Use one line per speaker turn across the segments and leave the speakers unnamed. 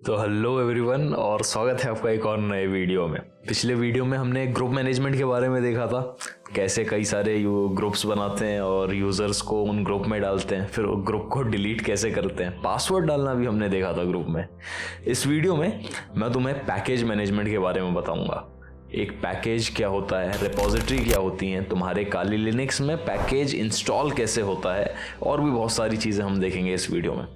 तो hello everyone और स्वागत है आपका एक और नए वीडियो में। पिछले वीडियो में हमने ग्रुप मैनेजमेंट के बारे में देखा था, कैसे कई सारे ग्रुप्स बनाते हैं और यूज़र्स को उन ग्रुप में डालते हैं, फिर ग्रुप को डिलीट कैसे करते हैं, पासवर्ड डालना भी हमने देखा था ग्रुप में। इस वीडियो में मैं तुम्हें पैकेज मैनेजमेंट के बारे में बताऊँगा। एक पैकेज क्या होता है, रिपोजिटरी क्या होती हैं, तुम्हारे काली लिनक्स में पैकेज इंस्टॉल कैसे होता है, और भी बहुत सारी चीज़ें हम देखेंगे इस वीडियो में।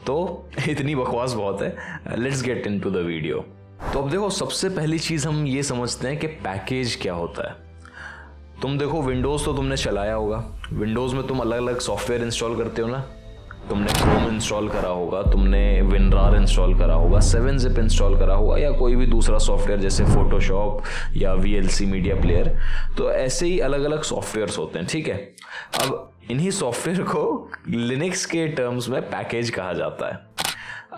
तो इतनी बकवास बहुत है, let's get into the video. तो अब देखो, सबसे पहली चीज़ हम ये समझते हैं कि पैकेज क्या होता है। तुम देखो, विंडोज़ तो तुमने चलाया होगा, विंडोज़ में तुम अलग अलग सॉफ्टवेयर इंस्टॉल करते हो ना। तुमने क्रोम इंस्टॉल करा होगा, तुमने विनरार इंस्टॉल करा होगा, 7-zip इंस्टॉल करा होगा, या कोई भी दूसरा सॉफ्टवेयर जैसे फोटोशॉप या VLC मीडिया प्लेयर। तो ऐसे ही अलग अलग सॉफ्टवेयर्स होते हैं, ठीक है। अब इन्हीं सॉफ्टवेयर को लिनक्स के टर्म्स में पैकेज कहा जाता है।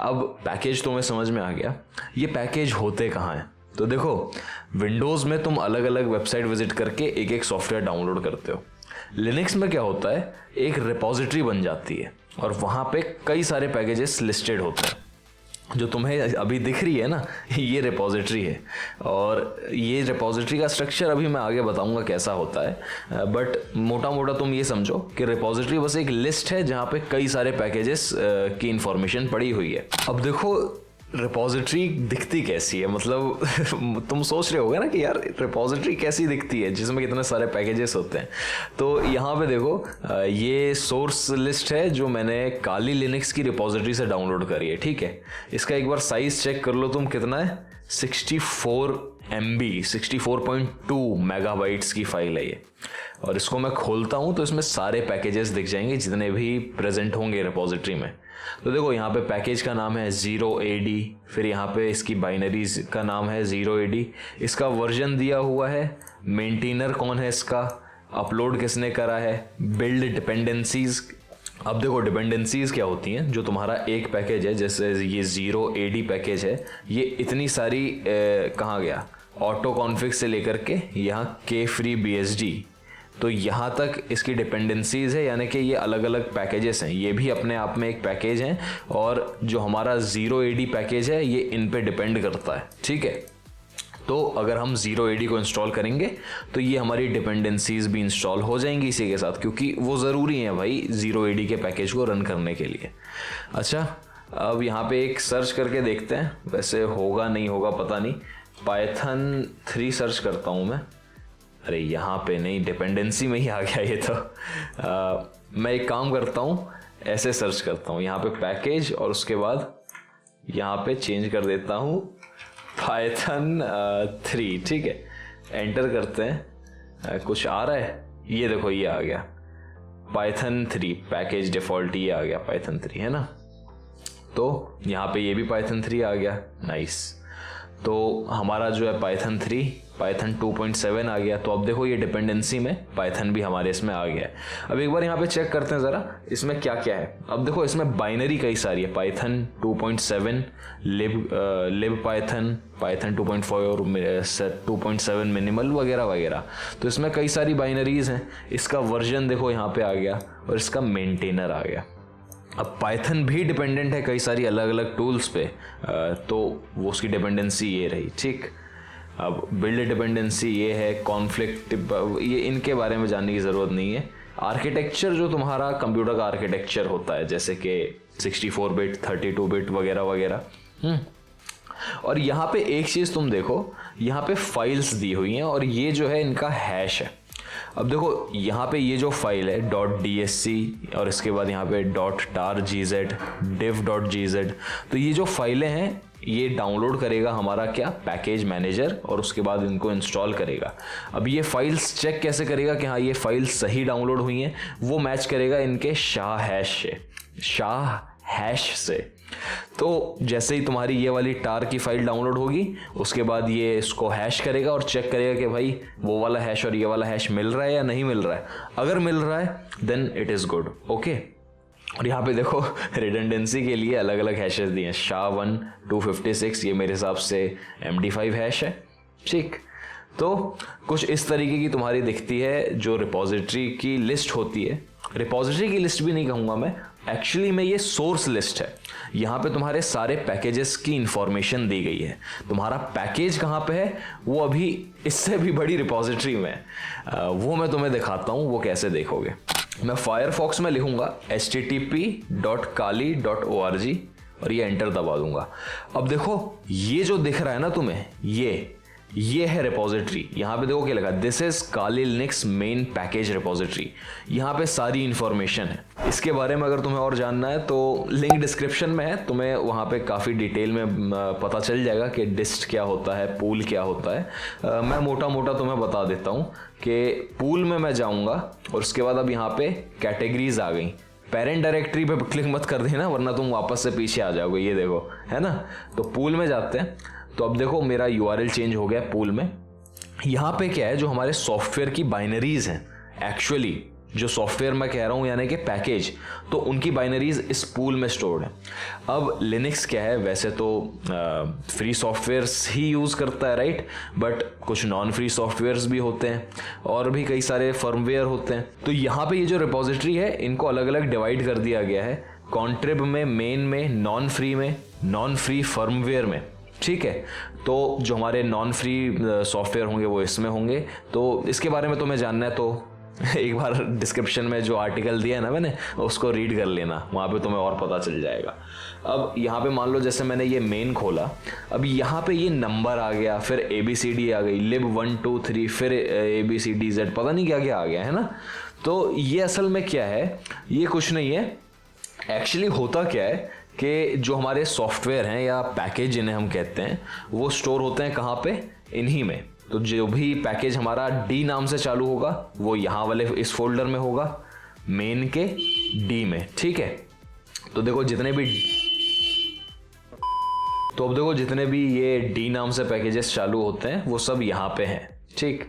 अब पैकेज तुम्हें समझ में आ गया, ये पैकेज होते कहाँ हैं। तो देखो, विंडोज़ में तुम अलग अलग वेबसाइट विजिट करके एक एक सॉफ्टवेयर डाउनलोड करते हो। लिनक्स में क्या होता है, एक रिपोजिटरी बन जाती है और वहाँ पे कई सारे पैकेजेस लिस्टेड होते हैं। जो तुम्हें अभी दिख रही है ना, ये रिपोजिटरी है, और ये रिपोजिटरी का स्ट्रक्चर अभी मैं आगे बताऊंगा कैसा होता है। बट मोटा मोटा तुम ये समझो कि रिपोजिटरी बस एक लिस्ट है जहाँ पे कई सारे पैकेजेस की इंफॉर्मेशन पड़ी हुई है। अब देखो, रिपोजिटरी दिखती कैसी है, मतलब तुम सोच रहे होगे ना कि यार रिपोजिटरी कैसी दिखती है जिसमें कितने सारे पैकेजेस होते हैं। तो यहाँ पे देखो, ये सोर्स लिस्ट है जो मैंने काली लिनक्स की रिपोजिटरी से डाउनलोड करी है, ठीक है। इसका एक बार साइज चेक कर लो तुम, कितना है, 64 MB, 64.2 मेगाबाइट्स की फाइल है ये। और इसको मैं खोलता हूँ तो इसमें सारे पैकेजेस दिख जाएंगे जितने भी प्रेजेंट होंगे रिपोजिटरी में। तो देखो, यहाँ पे पैकेज का नाम है 0AD, फिर यहाँ पे इसकी बाइनरीज का नाम है 0AD, इसका वर्जन दिया हुआ है, मेंटेनर कौन है इसका, अपलोड किसने करा है, बिल्ड डिपेंडेंसीज। अब देखो, डिपेंडेंसीज क्या होती हैं, जो तुम्हारा एक पैकेज है, जैसे ये 0AD पैकेज है, ये इतनी सारी कहाँ गया, ऑटो कॉन्फिग से लेकर के यहाँ kfreebsd, तो यहाँ तक इसकी डिपेंडेंसीज है, यानी कि ये अलग अलग पैकेजेस हैं, ये भी अपने आप में एक पैकेज हैं। और जो हमारा 0AD पैकेज है, ये इन पे डिपेंड करता है, ठीक है। तो अगर हम 0AD को इंस्टॉल करेंगे तो ये हमारी डिपेंडेंसीज भी इंस्टॉल हो जाएंगी इसी के साथ, क्योंकि वो ज़रूरी है भाई 0AD के पैकेज को रन करने के लिए। अच्छा, अब यहाँ पे एक सर्च करके देखते हैं, वैसे होगा नहीं होगा पता नहीं। पाइथन 3 सर्च करता हूँ मैं। अरे यहाँ पे नहीं, डिपेंडेंसी में ही आ गया ये तो। मैं एक काम करता हूँ, ऐसे सर्च करता हूँ यहाँ पे पैकेज, और उसके बाद यहाँ पे चेंज कर देता हूँ पाइथन 3, ठीक है। एंटर करते हैं, कुछ आ रहा है, ये देखो ये आ गया पाइथन 3 पैकेज डिफ़ॉल्ट, ये आ गया पाइथन 3, है ना। तो यहाँ पे ये भी पाइथन 3 आ गया, नाइस। तो हमारा जो है पाइथन 3, पाइथन 2.7 आ गया। तो अब देखो, ये डिपेंडेंसी में पाइथन भी हमारे इसमें आ गया है। अब एक बार यहाँ पे चेक करते हैं ज़रा इसमें क्या क्या है। अब देखो, इसमें बाइनरी कई सारी है, पाइथन 2.7, लिब पाइथन, पाइथन 2.4 और 2.7 मिनिमल वगैरह वगैरह। तो इसमें कई सारी बाइनरीज हैं। इसका वर्जन देखो यहाँ पे आ गया, और इसका मेंटेनर आ गया। अब पाइथन भी डिपेंडेंट है कई सारी अलग अलग टूल्स पे, तो वो उसकी डिपेंडेंसी ये रही, ठीक। अब बिल्ड डिपेंडेंसी ये है, कॉन्फ्लिक्ट, ये इनके बारे में जानने की ज़रूरत नहीं है। आर्किटेक्चर, जो तुम्हारा कंप्यूटर का आर्किटेक्चर होता है, जैसे कि 64 बिट, 32 बिट वगैरह वगैरह। और यहाँ पे एक चीज़ तुम देखो, यहाँ पे फाइल्स दी हुई हैं, और ये जो है इनका हैश है। अब देखो, यहाँ पे ये जो फाइल है .dsc, और इसके बाद यहाँ पे .targz, div.gz, तो ये जो फाइलें हैं ये डाउनलोड करेगा हमारा क्या, पैकेज मैनेजर, और उसके बाद इनको इंस्टॉल करेगा। अब ये फाइल्स चेक कैसे करेगा कि हाँ ये फाइल्स सही डाउनलोड हुई हैं, वो मैच करेगा इनके शाह हैश से। तो जैसे ही तुम्हारी ये वाली टार की फाइल डाउनलोड होगी, उसके बाद ये इसको हैश करेगा और चेक करेगा कि भाई वो वाला हैश और ये वाला हैश मिल रहा है या नहीं मिल रहा है। अगर मिल रहा है then it is good, okay. और यहाँ पे देखो, रिडंडेंसी के लिए अलग अलग हैशेस दिए हैं। SHA-1 256, ये मेरे हिसाब से MD5 हैश है, ठीक। तो कुछ इस तरीके की तुम्हारी दिखती है जो रिपोजिटरी की लिस्ट होती है। रिपोजिटरी की लिस्ट भी नहीं कहूँगा मैं, एक्चुअली में ये सोर्स लिस्ट है। यहाँ पे तुम्हारे सारे पैकेजेस की इंफॉर्मेशन दी गई है। तुम्हारा पैकेज कहाँ पे है वो अभी इससे भी बड़ी रिपोजिटरी में है। वो मैं तुम्हें दिखाता हूँ वो कैसे देखोगे। मैं फायरफॉक्स में लिखूंगा http.kali.org और ये एंटर दबा दूंगा। अब देखो ये जो दिख रहा है ना तुम्हें, ये है रिपोजिटरी। यहाँ पे देखो क्या लगा, this is Kali Linux main package repository. यहाँ पे सारी इंफॉर्मेशन है। इसके बारे में अगर तुम्हें और जानना है तो लिंक डिस्क्रिप्शन में है, तुम्हें वहाँ पे काफ़ी डिटेल में पता चल जाएगा कि डिस्ट क्या होता है, पूल क्या होता है। मैं मोटा मोटा तुम्हें बता देता हूँ कि पूल में मैं जाऊँगा और उसके बाद अब यहाँ पे कैटेगरीज आ गई। पेरेंट डायरेक्टरी पे क्लिक मत कर देना वरना तुम वापस से पीछे आ जाओगे। ये देखो है ना, तो पूल में जाते हैं। तो अब देखो मेरा URL चेंज हो गया पूल में। यहाँ पे क्या है, जो हमारे सॉफ्टवेयर की बाइनरीज हैं, एक्चुअली जो सॉफ्टवेयर मैं कह रहा हूँ यानी कि पैकेज, तो उनकी बाइनरीज इस पूल में स्टोर्ड है। अब लिनक्स क्या है, वैसे तो फ्री सॉफ्टवेयर्स ही यूज़ करता है राइट, बट कुछ नॉन फ्री सॉफ्टवेयर्स भी होते हैं और भी कई सारे फर्मवेयर होते हैं। तो यहाँ पे ये जो रिपोजिटरी है इनको अलग अलग डिवाइड कर दिया गया है, कॉन्ट्रिब में, मेन में, नॉन फ्री में, नॉन फ्री फर्मवेयर में। ठीक है, तो जो हमारे नॉन फ्री सॉफ्टवेयर होंगे वो इसमें होंगे। तो इसके बारे में तुम्हें जानना है तो एक बार डिस्क्रिप्शन में जो आर्टिकल दिया है ना मैंने, उसको रीड कर लेना, वहाँ पे तुम्हें और पता चल जाएगा। अब यहाँ पे मान लो जैसे मैंने ये मेन खोला, अब यहाँ पे ये नंबर आ गया, फिर ABCD आ गई, lib 1 2 3, फिर ABCDZ, पता नहीं क्या क्या आ गया है ना। तो ये असल में क्या है, ये कुछ नहीं है। एक्चुअली होता क्या है कि जो हमारे सॉफ्टवेयर हैं या पैकेज जिन्हें हम कहते हैं वो स्टोर होते हैं कहाँ पे, इन्हीं में। तो जो भी पैकेज हमारा D नाम से चालू होगा वो यहाँ वाले इस फोल्डर में होगा, मेन के D में। ठीक है, तो देखो जितने भी ये D नाम से पैकेजेस चालू होते हैं वो सब यहाँ पे हैं। ठीक,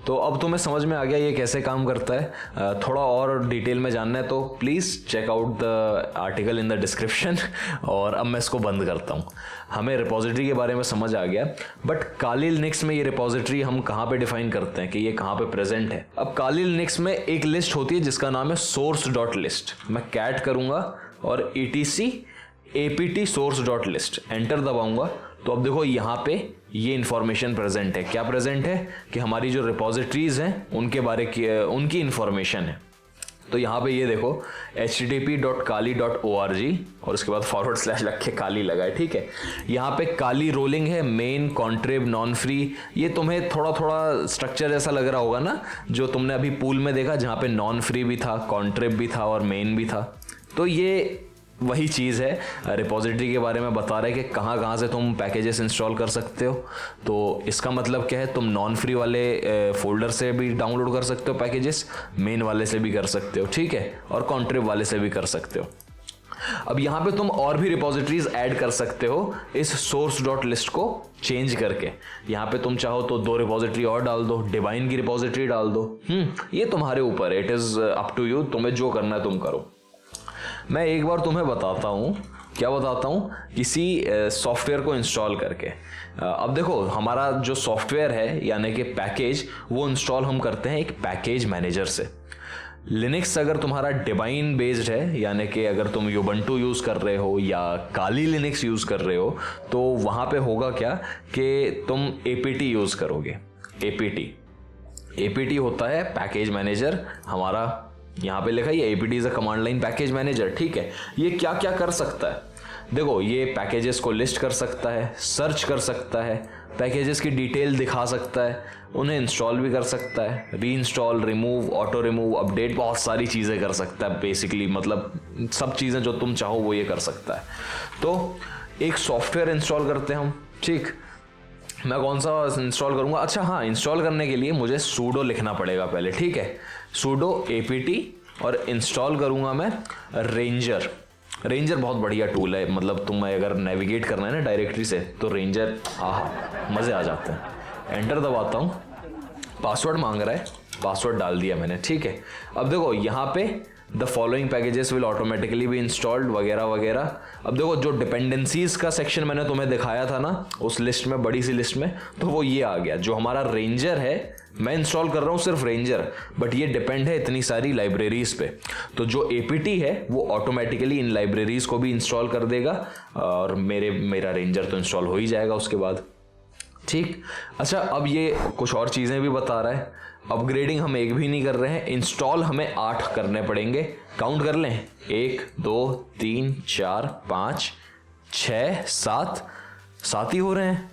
तो अब तुम्हें समझ में आ गया ये कैसे काम करता है। थोड़ा और डिटेल में जानना है तो please check out the article in the description. और अब मैं इसको बंद करता हूँ। हमें रिपोजिटरी के बारे में समझ आ गया, बट काली लिनक्स में ये रिपोजिटरी हम कहाँ पे डिफाइन करते हैं कि ये कहाँ पे प्रेजेंट है। अब काली लिनक्स में एक लिस्ट होती है जिसका नाम है source.list। मैं कैट करूँगा और etc apt source.list एंटर दबाऊंगा तो अब देखो यहाँ पे ये इंफॉर्मेशन प्रेजेंट है। क्या प्रेजेंट है कि हमारी जो रिपोजिटरीज हैं उनके बारे की उनकी इंफॉर्मेशन है। तो यहाँ पे ये देखो http.kali.org और उसके बाद / लग के काली लगा है। ठीक है, यहाँ पे काली रोलिंग है, मेन, कॉन्ट्रिब, नॉन फ्री। ये तुम्हें थोड़ा थोड़ा स्ट्रक्चर ऐसा लग रहा होगा ना जो तुमने अभी पूल में देखा, जहाँ पे नॉन फ्री भी था, कॉन्ट्रिब भी था और मेन भी था। तो ये वही चीज़ है, रिपोजिटरी के बारे में बता रहा है कि कहाँ से तुम पैकेजेस इंस्टॉल कर सकते हो। तो इसका मतलब क्या है, तुम नॉन फ्री वाले फोल्डर से भी डाउनलोड कर सकते हो पैकेजेस, मेन वाले से भी कर सकते हो। ठीक है, और कॉन्ट्रिब वाले से भी कर सकते हो। अब यहाँ पे तुम और भी रिपोजिटरीज ऐड कर सकते हो इस source.list को चेंज करके। यहाँ पे तुम चाहो तो 2 रिपोजिटरी और डाल दो, डिवाइन की रिपोजिटरी डाल दो। ये तुम्हारे ऊपर है, it is up to you, तुम्हें जो करना है तुम करो। मैं एक बार तुम्हें बताता हूँ, क्या बताता हूँ, किसी सॉफ्टवेयर को इंस्टॉल करके। अब देखो हमारा जो सॉफ्टवेयर है यानी कि पैकेज, वो इंस्टॉल हम करते हैं एक पैकेज मैनेजर से। लिनक्स अगर तुम्हारा डिवाइन बेस्ड है यानी कि अगर तुम यूबंटू यूज़ कर रहे हो या काली लिनक्स यूज़ कर रहे हो तो वहाँ पे होगा क्या कि तुम apt यूज़ करोगे। apt होता है पैकेज मैनेजर हमारा, यहाँ पे लिखा है apt is a command line package manager. ठीक है, ये क्या क्या कर सकता है, देखो ये पैकेजेस को लिस्ट कर सकता है, सर्च कर सकता है, पैकेजेस की डिटेल दिखा सकता है, उन्हें इंस्टॉल भी कर सकता है, री install, remove, auto remove, update, बहुत सारी चीज़ें कर सकता है। बेसिकली मतलब सब चीज़ें जो तुम चाहो वो ये कर सकता है। तो एक सॉफ्टवेयर इंस्टॉल करते हैं हम। ठीक, मैं कौन सा इंस्टॉल करूँगा, अच्छा हाँ, इंस्टॉल करने के लिए मुझे sudo लिखना पड़ेगा पहले। ठीक है, sudo apt और इंस्टॉल करूँगा मैं रेंजर। रेंजर बहुत बढ़िया टूल है, मतलब तुम्हें अगर नेविगेट करना है ना डायरेक्टरी से तो रेंजर, मज़े आ जाते हैं। एंटर दबाता हूँ, पासवर्ड मांग रहा है, पासवर्ड डाल दिया मैंने। ठीक है, अब देखो यहाँ पे the following packages will automatically be installed वगैरह वगैरह। अब देखो जो डिपेंडेंसीज का सेक्शन मैंने तुम्हें दिखाया था ना उस लिस्ट में, बड़ी सी लिस्ट में, तो वो ये आ गया। जो हमारा रेंजर है, मैं इंस्टॉल कर रहा हूँ सिर्फ रेंजर, बट ये डिपेंड है इतनी सारी लाइब्रेरीज पे। तो जो एपीटी है वो ऑटोमेटिकली इन लाइब्रेरीज को भी इंस्टॉल कर देगा और मेरा रेंजर तो इंस्टॉल हो ही जाएगा उसके बाद। ठीक, अच्छा अब ये कुछ और चीज़ें भी बता रहा है। अपग्रेडिंग हम एक भी नहीं कर रहे हैं, इंस्टॉल हमें 8 करने पड़ेंगे। काउंट कर लें, 1 2 3 4 5 6 7 ही हो रहे हैं।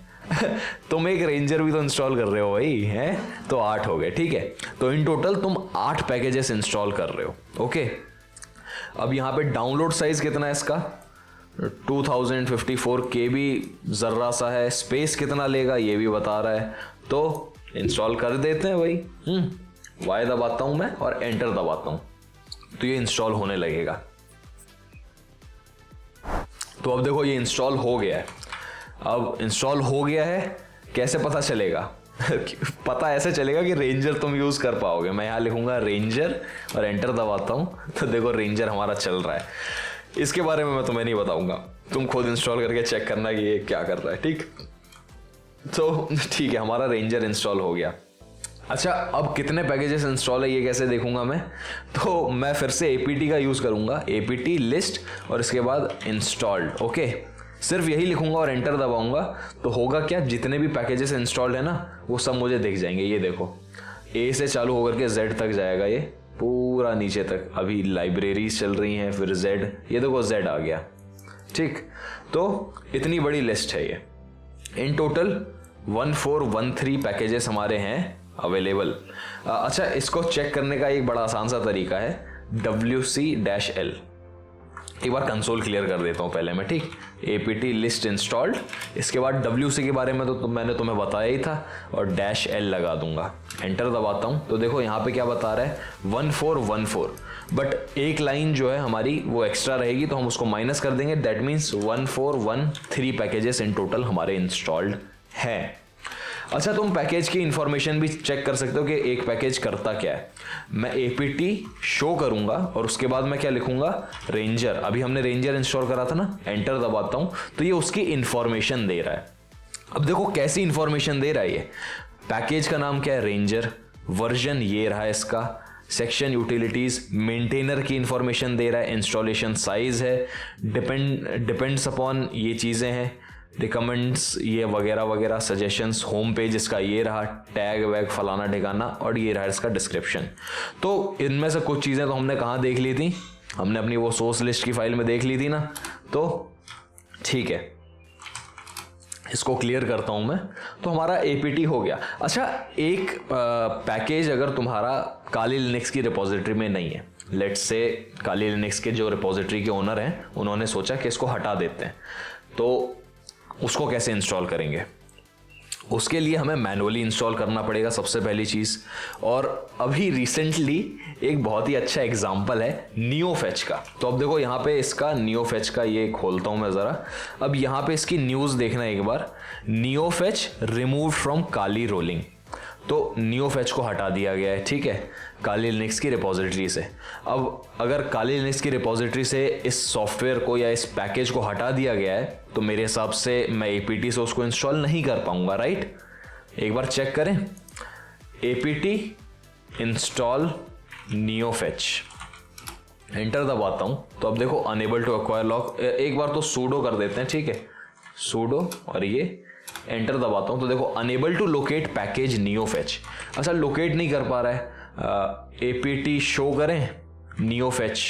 तुम एक रेंजर भी तो इंस्टॉल कर रहे हो भाई, हैं? तो 8 हो गए, ठीक है। तो इन टोटल तुम 8 पैकेजेस इंस्टॉल कर रहे हो, ओके। अब यहाँ पे डाउनलोड साइज कितना है इसका, 2054 KB जर्रा सा है। स्पेस कितना लेगा ये भी बता रहा है, तो इंस्टॉल कर देते हैं भाई। वाई दबाता हूं मैं और एंटर दबाता हूं तो ये इंस्टॉल होने लगेगा। तो अब देखो ये इंस्टॉल हो गया है। अब इंस्टॉल हो गया है, कैसे पता चलेगा? पता ऐसे चलेगा कि रेंजर तुम यूज कर पाओगे। मैं यहां लिखूंगा रेंजर और एंटर दबाता हूं तो देखो रेंजर हमारा चल रहा है। इसके बारे में मैं तुम्हें नहीं बताऊंगा, तुम खुद इंस्टॉल करके चेक करना कि ये क्या कर रहा है, ठीक। तो ठीक है, हमारा रेंजर इंस्टॉल हो गया। अच्छा अब कितने पैकेजेस इंस्टॉल है ये कैसे देखूंगा मैं? तो मैं फिर से एपीटी का यूज करूंगा, एपीटी लिस्ट और इसके बाद इंस्टॉल्ड, ओके। सिर्फ यही लिखूंगा और एंटर दबाऊंगा तो होगा क्या, जितने भी पैकेजेस इंस्टॉल्ड है ना वो सब मुझे दिख जाएंगे। ये देखो ए से चालू होकर के जेड तक जाएगा, ये पूरा नीचे तक। अभी लाइब्रेरीज चल रही हैं, फिर जेड, ये देखो जेड आ गया, ठीक। तो इतनी बड़ी लिस्ट है ये। इन टोटल 1413 पैकेजेस हमारे हैं अवेलेबल। अच्छा इसको चेक करने का एक बड़ा आसान सा तरीका है, wc-l। एक बार कंसोल क्लियर कर देता हूं पहले मैं, ठीक। apt लिस्ट इंस्टॉल्ड, इसके बाद wc के बारे में तो मैंने तुम्हें बताया ही था और -l लगा दूंगा। एंटर दबाता हूं तो देखो यहाँ पे क्या बता रहा है, 1414, बट एक लाइन जो है हमारी वो एक्स्ट्रा रहेगी तो हम उसको माइनस कर देंगे। That means 1413 packages in total हमारे इंस्टॉल्ड है। अच्छा तुम पैकेज की इंफॉर्मेशन भी चेक कर सकते हो कि एक पैकेज करता क्या है। मैं एपीटी शो करूंगा और उसके बाद मैं क्या लिखूंगा, रेंजर। अभी हमने रेंजर इंस्टॉल करा था ना, एंटर दबाता हूं तो ये उसकी इंफॉर्मेशन दे रहा है। अब देखो कैसी इंफॉर्मेशन दे रहा है ये। पैकेज का नाम क्या है, रेंजर। वर्जन ये रहा है इसका। सेक्शन यूटिलिटीज, मेंटेनर की इंफॉर्मेशन दे रहा है। इंस्टॉलेशन साइज है, डिपेंड्स अपॉन ये चीजें हैं। रिकमेंड्स ये वगैरह वगैरह, सजेशंस, होम पेज इसका ये रहा, टैग वैग फलाना ठिकाना, और ये रहा इसका डिस्क्रिप्शन। तो इनमें से कुछ चीज़ें तो हमने कहाँ देख ली थी, हमने अपनी वो सोर्स लिस्ट की फाइल में देख ली थी ना। तो ठीक है, इसको क्लियर करता हूं मैं। तो हमारा एपीटी हो गया। अच्छा एक पैकेज अगर तुम्हारा काली लिनक्स की रिपोजिटरी में नहीं है, लेट्स से काली लिनक्स के जो रिपोजिटरी के ओनर हैं उन्होंने सोचा कि इसको हटा देते हैं, तो उसको कैसे इंस्टॉल करेंगे? उसके लिए हमें मैनुअली इंस्टॉल करना पड़ेगा सबसे पहली चीज़। और अभी रिसेंटली एक बहुत ही अच्छा एग्जांपल है नियोफेच का। तो अब देखो यहाँ पे इसका नियोफेच का ये खोलता हूँ मैं ज़रा। अब यहाँ पे इसकी न्यूज़ देखना एक बार, नियोफेच रिमूव फ्रॉम काली रोलिंग। तो नियोफेच को हटा दिया गया है, ठीक है, काली लिनक्स की रिपोजिटरी से। अब अगर काली लिनक्स की रिपोजिटरी से इस सॉफ्टवेयर को या इस पैकेज को हटा दिया गया है तो मेरे हिसाब से मैं एपीटी से उसको इंस्टॉल नहीं कर पाऊंगा, राइट। एक बार चेक करें, एपीटी इंस्टॉल नियोफेच, एंटर दबाता हूं तो अब देखो अनेबल टू एक्वायर लॉक। एक बार तो सूडो कर देते हैं, ठीक है, सूडो, और ये एंटर दबाता हूं तो देखो अनेबल टू लोकेट पैकेज नियोफेच। अच्छा लोकेट नहीं कर पा रहा है, एपीटी शो करें नियोफेच,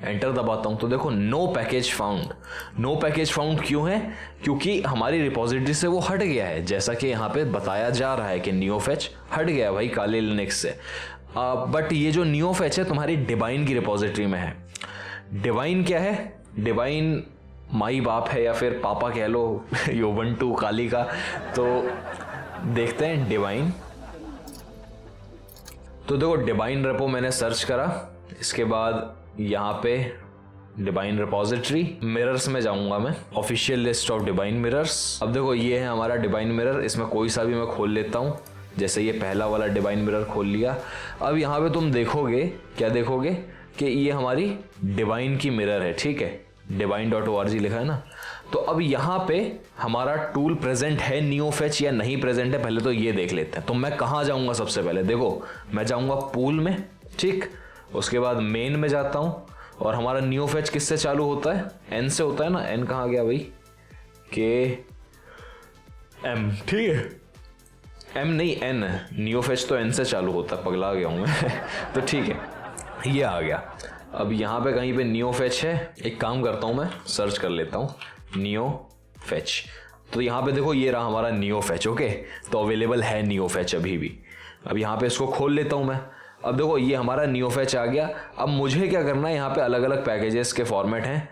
एंटर दबाता हूं तो देखो no package found. No package found क्यों है? क्योंकि हमारी रिपोजिटरी से वो हट गया है, जैसा कि यहाँ पे बताया जा रहा है कि नियोफेच हट गया है भाई काली लिनक्स से। बट ये जो नियोफेच है तुम्हारी डिवाइन की रिपोजिटरी में है। डिवाइन क्या है? डिवाइन माई बाप है या फिर पापा कह लो योबंटू काली का। तो देखते हैं डिवाइन। तो देखो डिवाइन रेपो मैंने सर्च करा, इसके बाद यहाँ पे डिवाइन रिपोजिटरी मिरर्स में जाऊंगा मैं, official list of divine mirrors. अब देखो ये है हमारा डिवाइन मिरर, इसमें कोई सा भी मैं खोल लेता हूँ, जैसे ये पहला वाला डिवाइन मिरर खोल लिया। अब यहाँ पे तुम देखोगे, क्या देखोगे कि ये हमारी डिवाइन की मिरर है, ठीक है, divine.org लिखा है ना। तो अब यहाँ पे हमारा टूल प्रेजेंट है नियोफेच या नहीं प्रेजेंट है, पहले तो ये देख लेते हैं। तो मैं कहाँ जाऊँगा सबसे पहले, देखो मैं जाऊँगा पूल में, ठीक, उसके बाद मेन में जाता हूँ और हमारा नियोफेच किससे चालू होता है, एन से होता है ना। एन कहाँ गया भाई, के एम, ठीक है, एम नहीं एन, नियोफेच तो एन से चालू होता है, पगला गया हूँ मैं तो ठीक है, ये आ गया। अब यहाँ पे कहीं पे नियोफेच है, एक काम करता हूँ मैं सर्च कर लेता हूँ नियोफेच। तो यहाँ पे देखो ये रहा हमारा नियोफेच, ओके, तो अवेलेबल है नियोफेच अभी भी। अब यहाँ पे इसको खोल लेता हूँ मैं। अब देखो ये हमारा नियोफेच आ गया। अब मुझे क्या करना है, यहाँ पे अलग अलग पैकेजेस के फॉर्मेट हैं।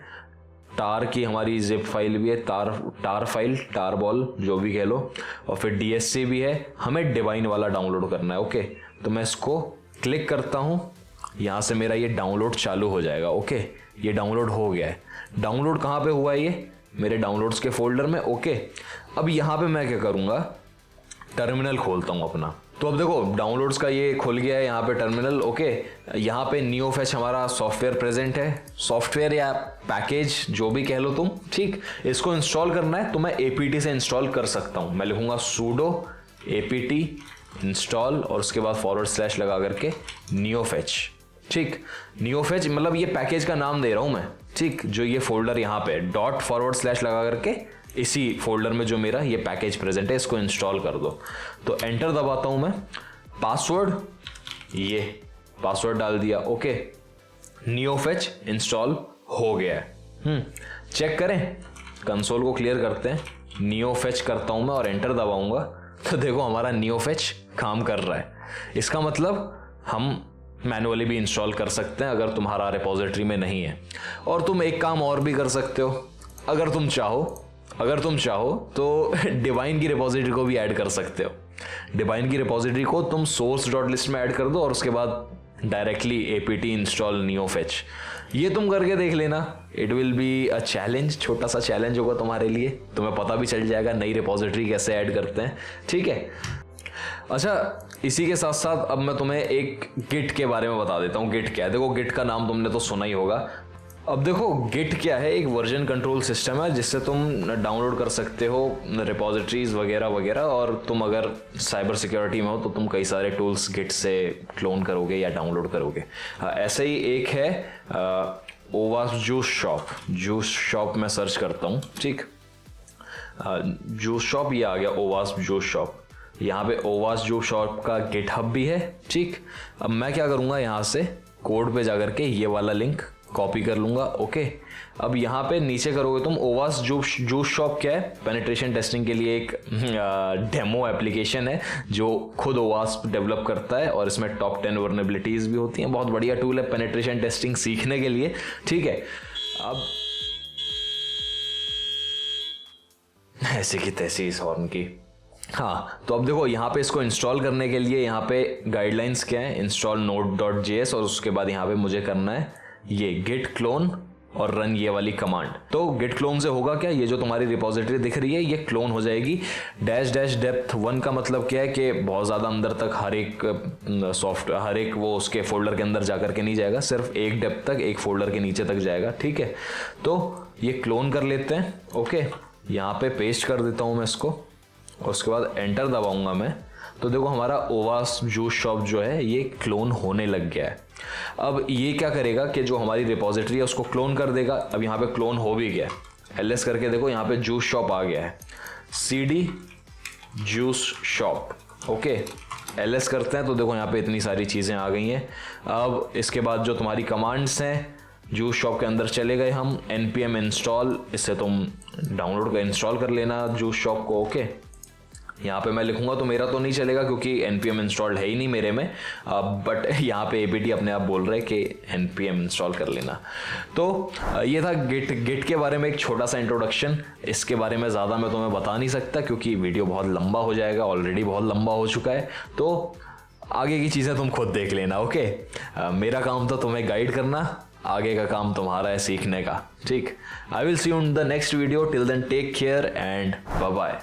टार की हमारी जिप फाइल भी है, टार फाइल, टार बॉल जो भी कह लो, और फिर DSC भी है। हमें डिवाइन वाला डाउनलोड करना है, ओके। तो मैं इसको क्लिक करता हूँ, यहाँ से मेरा ये डाउनलोड चालू हो जाएगा, ओके। ये डाउनलोड हो गया है। डाउनलोड कहाँ पे हुआ है, ये मेरे डाउनलोड्स के फोल्डर में, ओके। अब यहाँ पे मैं क्या करूँगा, टर्मिनल खोलता हूँ अपना। तो अब देखो डाउनलोड्स का ये खुल गया है यहाँ पे टर्मिनल, ओके। यहाँ पे नियोफेच हमारा सॉफ्टवेयर प्रेजेंट है, सॉफ्टवेयर या पैकेज जो भी कह लो तुम, ठीक। इसको इंस्टॉल करना है तो मैं APT से इंस्टॉल कर सकता हूँ। मैं लिखूंगा sudo APT इंस्टॉल और उसके बाद / लगा करके नियोफेच, ठीक। नियोफेच मतलब ये पैकेज का नाम दे रहा हूँ मैं, ठीक। जो ये फोल्डर यहाँ पे ./ लगा करके इसी फोल्डर में जो मेरा ये पैकेज प्रेजेंट है, इसको इंस्टॉल कर दो। तो एंटर दबाता हूं मैं, पासवर्ड, ये पासवर्ड डाल दिया, ओके। नियोफेच इंस्टॉल हो गया है। चेक करें, कंसोल को क्लियर करते हैं, नियोफेच करता हूं मैं और एंटर दबाऊंगा तो देखो हमारा नियोफेच काम कर रहा है। इसका मतलब हम मैनुअली भी इंस्टॉल कर सकते हैं अगर तुम्हारा रिपोजिटरी में नहीं है। और तुम एक काम और भी कर सकते हो, अगर तुम चाहो तो डिवाइन की रिपोजिटरी को भी ऐड कर सकते हो। डिवाइन की रिपोजिटरी को तुम source.list में ऐड कर दो और उसके बाद डायरेक्टली APT इंस्टॉल नियोफेच। ये तुम करके देख लेना, it will be a challenge, छोटा सा चैलेंज होगा तुम्हारे लिए। तुम्हें पता भी चल जाएगा नई रिपोजिटरी कैसे ऐड करते हैं, ठीक है। अच्छा, इसी के साथ साथ अब मैं तुम्हें एक गिट के बारे में बता देता हूँ। गिट क्या है, देखो गिट का नाम तुमने तो सुना ही होगा। अब देखो गिट क्या है, एक वर्जन कंट्रोल सिस्टम है जिससे तुम डाउनलोड कर सकते हो रिपोजिटरीज वगैरह वगैरह। और तुम अगर साइबर सिक्योरिटी में हो तो तुम कई सारे टूल्स गिट से क्लोन करोगे या डाउनलोड करोगे। ऐसे ही एक है ओवास जूस शॉप में सर्च करता हूँ, ठीक। जूस शॉप, ये आ गया ओवास जूस शॉप। यहाँ पे ओवास जूस शॉप का गिटहब भी है, ठीक। अब मैं क्या करूँगा, यहाँ से कोड पे जाकर के ये वाला लिंक कॉपी कर लूंगा, ओके। अब यहाँ पे नीचे करोगे तुम, ओवास जूस शॉप क्या है, पेनिट्रेशन टेस्टिंग के लिए एक डेमो एप्लीकेशन है जो खुद ओवास डेवलप करता है और इसमें टॉप 10 वर्नेबिलिटीज भी होती हैं। बहुत बढ़िया टूल है पेनिट्रेशन टेस्टिंग सीखने के लिए, ठीक है। अब ऐसे की तैसी इस हॉर्न की, हाँ। तो अब देखो यहाँ पे इसको इंस्टॉल करने के लिए यहाँ पे गाइडलाइंस क्या है, इंस्टॉल node.js और उसके बाद यहाँ पे मुझे करना है ये git clone और रन ये वाली कमांड। तो git clone से होगा क्या, ये जो तुम्हारी रिपोजिटरी दिख रही है ये क्लोन हो जाएगी। -डेप्थ 1 का मतलब क्या है कि बहुत ज़्यादा अंदर तक हर एक वो उसके फोल्डर के अंदर जाकर के नहीं जाएगा, सिर्फ एक डेप्थ तक एक फोल्डर के नीचे तक जाएगा, ठीक है। तो ये क्लोन कर लेते हैं, ओके। यहाँ पे पेस्ट कर देता हूँ मैं इसको और उसके बाद एंटर दबाऊंगा मैं। तो देखो हमारा ओवास जूस शॉप जो है ये क्लोन होने लग गया है। अब ये क्या करेगा कि जो हमारी रिपोजिटरी है उसको क्लोन कर देगा। अब यहाँ पे क्लोन हो भी गया, LS करके देखो यहाँ पे जूस शॉप आ गया है, CD juice shop, okay. LS करते हैं तो देखो यहाँ पे इतनी सारी चीज़ें आ गई हैं। अब इसके बाद जो तुम्हारी कमांड्स हैं, जूस शॉप के अंदर चले गए हम, npm इंस्टॉल, इससे तुम डाउनलोड कर इंस्टॉल कर लेना जूस शॉप को, ओके। यहाँ पे मैं लिखूंगा तो मेरा तो नहीं चलेगा क्योंकि npm इंस्टॉल्ड है ही नहीं मेरे में, बट यहाँ पे APT अपने आप बोल रहे हैं कि npm इंस्टॉल कर लेना। तो ये था गिट के बारे में एक छोटा सा इंट्रोडक्शन। इसके बारे में ज़्यादा मैं तुम्हें बता नहीं सकता क्योंकि वीडियो बहुत लंबा हो जाएगा, ऑलरेडी बहुत लंबा हो चुका है। तो आगे की चीज़ें तुम खुद देख लेना, ओके। मेरा काम तो तुम्हें गाइड करना, आगे का काम तुम्हारा है सीखने का, ठीक। I will see you in the next video, till then take care and bye bye.